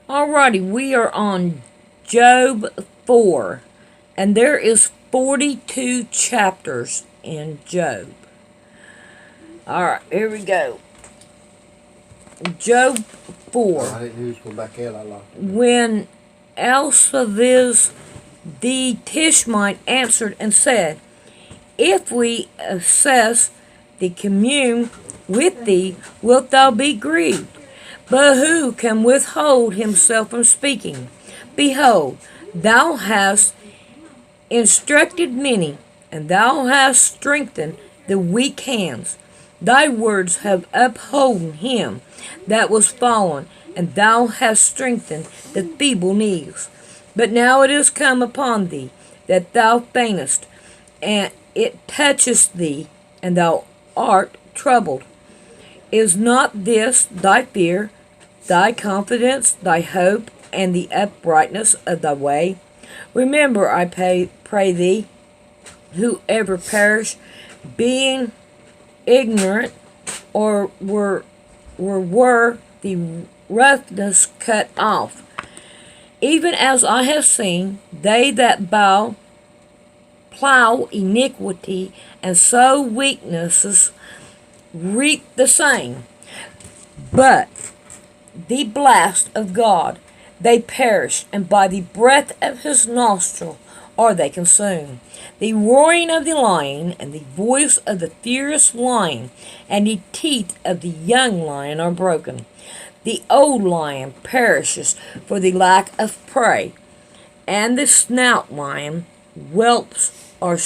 Alrighty, we are on Job 4, and there is 42 chapters in Job. Alright, here we go. Job 4. I didn't know he was going back out. I lost it. When Elsaviz the Tishmite answered and said, If we assess the commune with thee, wilt thou be grieved? But who can withhold himself from speaking? Behold, thou hast instructed many, and thou hast strengthened the weak hands. Thy words have upholden him that was fallen, and thou hast strengthened the feeble knees. But now it is come upon thee that thou faintest, and it toucheth thee, and thou art troubled. Is not this thy fear, thy confidence, thy hope, and the uprightness of thy way? Remember, I pray thee, whoever perish, being ignorant, or were the roughness cut off. Even as I have seen, they that plow iniquity and sow weaknesses reap the same. But the blast of God, they perish, and by the breath of his nostril are they consumed. The roaring of the lion, and the voice of the furious lion, and the teeth of the young lion are broken. The old lion perishes for the lack of prey, and the snout lion whelps are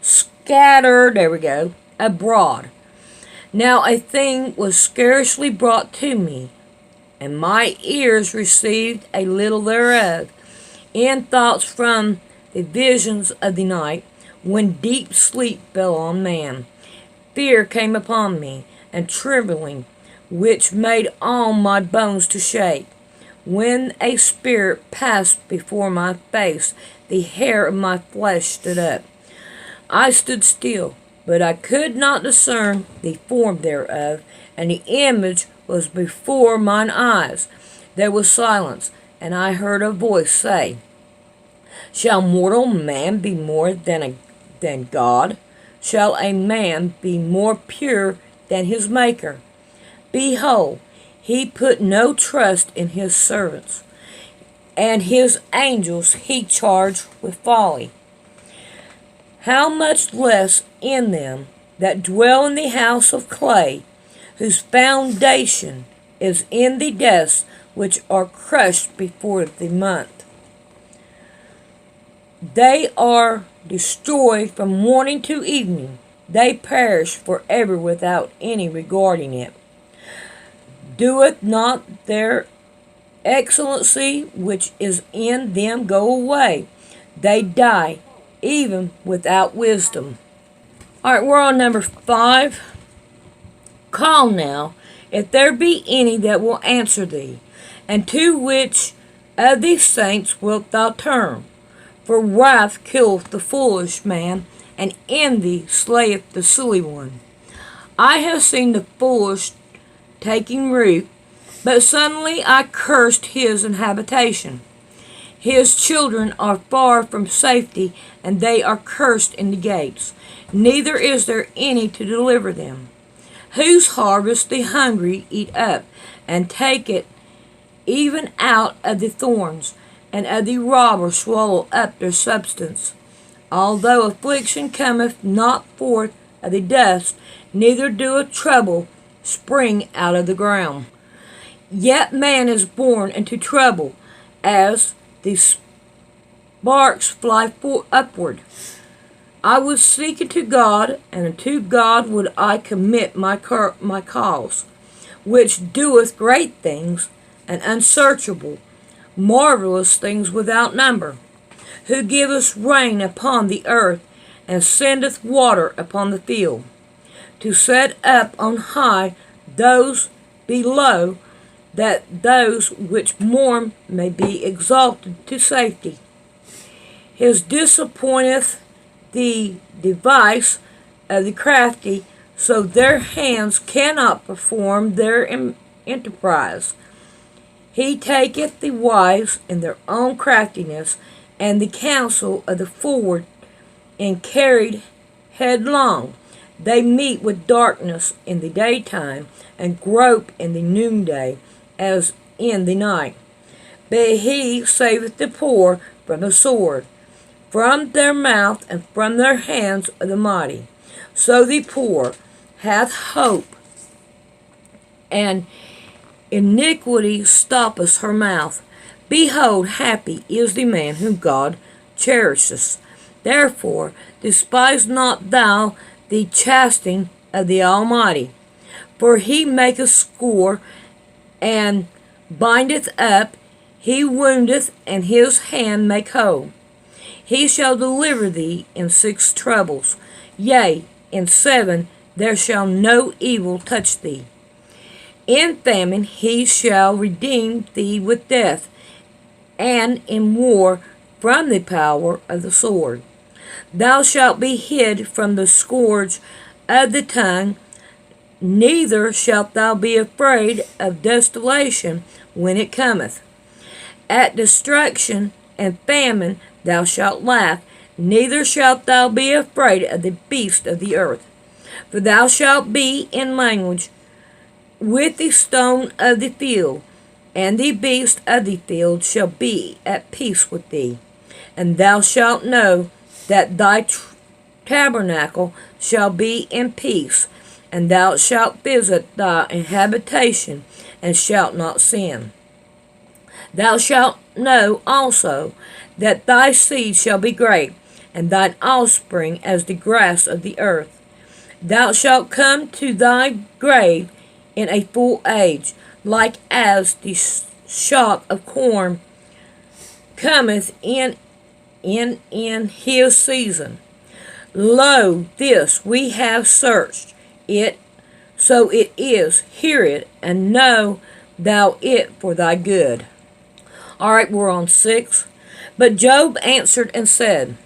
scattered, there we go, abroad. Now a thing was scarcely brought to me, and my ears received a little thereof, in thoughts from the visions of the night, when deep sleep fell on man. Fear came upon me, and trembling, which made all my bones to shake. When a spirit passed before my face, the hair of my flesh stood up. I stood still, but I could not discern the form thereof, and the image was before mine eyes. There was silence, and I heard a voice say, Shall mortal man be more than God? Shall a man be more pure than his Maker? Behold, he put no trust in his servants, and his angels he charged with folly. How much less in them that dwell in the house of clay, whose foundation is in the depths, which are crushed before the month. They are destroyed from morning to evening. They perish forever without any regarding it. Doeth not their excellency which is in them go away? They die, even without wisdom. Alright, we're on number 5. Call now, if there be any that will answer thee, and to which of these saints wilt thou turn? For wrath killeth the foolish man, and envy slayeth the silly one. I have seen the foolish taking root, but suddenly I cursed his habitation. His children are far from safety, and they are cursed in the gates. Neither is there any to deliver them. Whose harvest the hungry eat up, and take it even out of the thorns, and of the robber swallow up their substance. Although affliction cometh not forth of the dust, neither doeth trouble spring out of the ground. Yet man is born into trouble, as the sparks fly upward. I would seek unto God, and unto God would I commit my cause, which doeth great things, and unsearchable, marvelous things without number, who giveth rain upon the earth, and sendeth water upon the field, to set up on high those below, that those which mourn may be exalted to safety. His disappointeth the device of the crafty, so their hands cannot perform their enterprise. He taketh the wise in their own craftiness, and the counsel of the forward and carried headlong. They meet with darkness in the daytime, and grope in the noonday, as in the night. But he saveth the poor from the sword, from their mouth and from their hands of the mighty. So the poor hath hope, and iniquity stoppeth her mouth. Behold, happy is the man whom God cherisheth. Therefore despise not thou the chastening of the Almighty, for he maketh sore and bindeth up, he woundeth, and his hand make whole. He shall deliver thee in 6 troubles, yea, in 7 there shall no evil touch thee. In famine he shall redeem thee with death, and in war from the power of the sword. Thou shalt be hid from the scourge of the tongue, neither shalt thou be afraid of desolation when it cometh. At destruction and famine thou shalt laugh, neither shalt thou be afraid of the beast of the earth. For thou shalt be in language with the stone of the field, and the beast of the field shall be at peace with thee. And thou shalt know that thy tabernacle shall be in peace, and thou shalt visit thy habitation, and shalt not sin. Thou shalt know also that thy seed shall be great, and thine offspring as the grass of the earth. Thou shalt come to thy grave in a full age, like as the shock of corn cometh in his season. Lo, this we have searched it, so it is. Hear it, and know thou it for thy good. All right, we're on 6. But Job answered and said,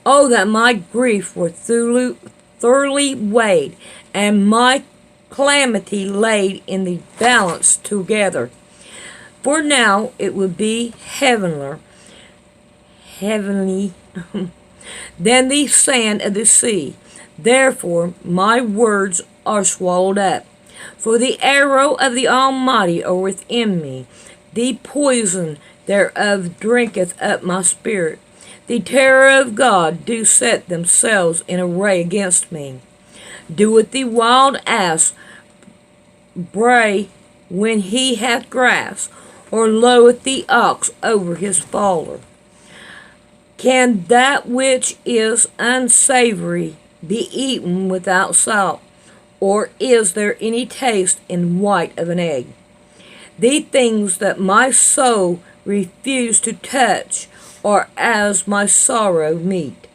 Oh, that my grief were thoroughly weighed, and my calamity laid in the balance together. For now it would be heavenly than the sand of the sea. Therefore my words are swallowed up. For the arrow of the Almighty are within me. The poison thereof drinketh up my spirit. The terror of God do set themselves in array against me. Doeth the wild ass bray when he hath grass, or loweth the ox over his faller? Can that which is unsavory be eaten without salt, or is there any taste in white of an egg? The things that my soul refused to touch are as my sorrow meat.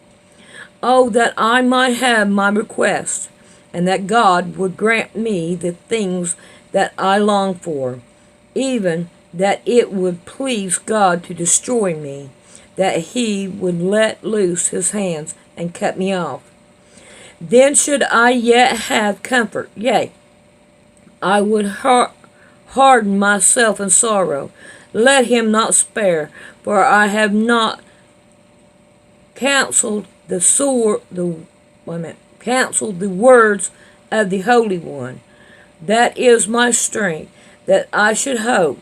Oh, that I might have my request, and that God would grant me the things that I long for, even that it would please God to destroy me, that he would let loose his hands and cut me off. Then should I yet have comfort, yea, I would harden myself in sorrow. Let him not spare, for I have not counseled counseled the words of the Holy One. That is my strength, that I should hope,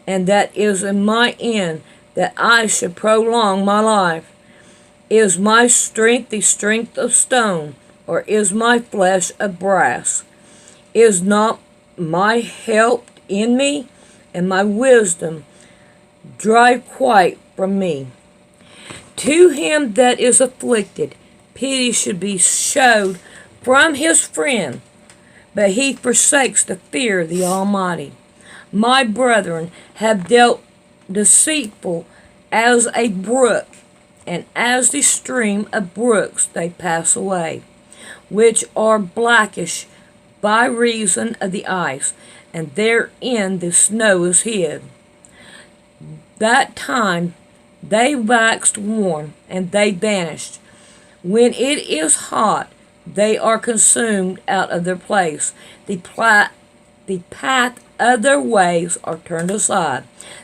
and that is in my end, that I should prolong my life. Is my strength the strength of stone, or is my flesh of brass? Is not my help in me, and my wisdom drive quite from me? To him that is afflicted, pity should be showed from his friend, but he forsakes the fear of the Almighty. My brethren have dealt deceitful as a brook, and as the stream of brooks they pass away, which are blackish by reason of the ice, and therein the snow is hid. That time they waxed warm, and they vanished. When it is hot, they are consumed out of their place. The path of their ways are turned aside.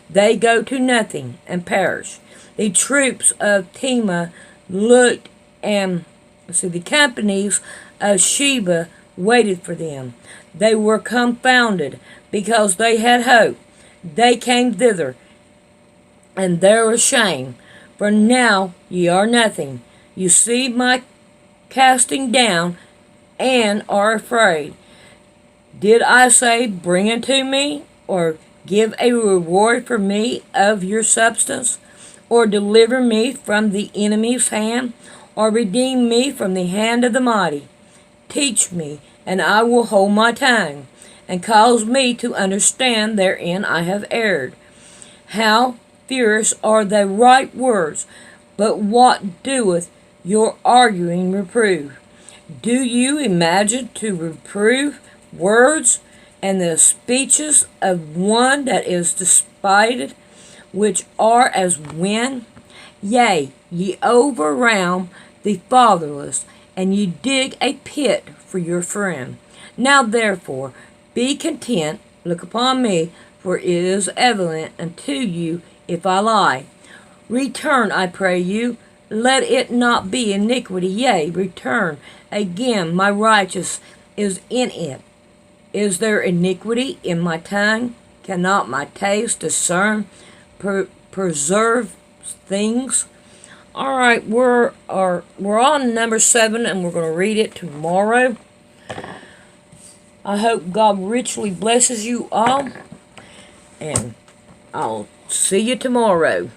They go to nothing and perish. The troops of Tema looked, and the companies of Sheba waited for them. They were confounded because they had hope. They came thither, and they were ashamed. For now ye are nothing. You see my casting down, and are afraid. Did I say, bring unto me, or give a reward for me of your substance, or deliver me from the enemy's hand, or redeem me from the hand of the mighty? Teach me, and I will hold my tongue, and cause me to understand therein I have erred. How fierce are thy right words, but what doeth your arguing reprove? Do you imagine to reprove words and the speeches of one that is despised, which are as wind? Yea, ye overwhelm the fatherless, and ye dig a pit for your friend. Now therefore be content, look upon me, for it is evident unto you if I lie. Return, I pray you, let it not be iniquity, yea, return again, my righteous is in it. Is there iniquity in my tongue? Cannot my taste discern preserve things? All right, we're on number 7, and we're going to read it tomorrow. I hope God richly blesses you all, and I'll see you tomorrow.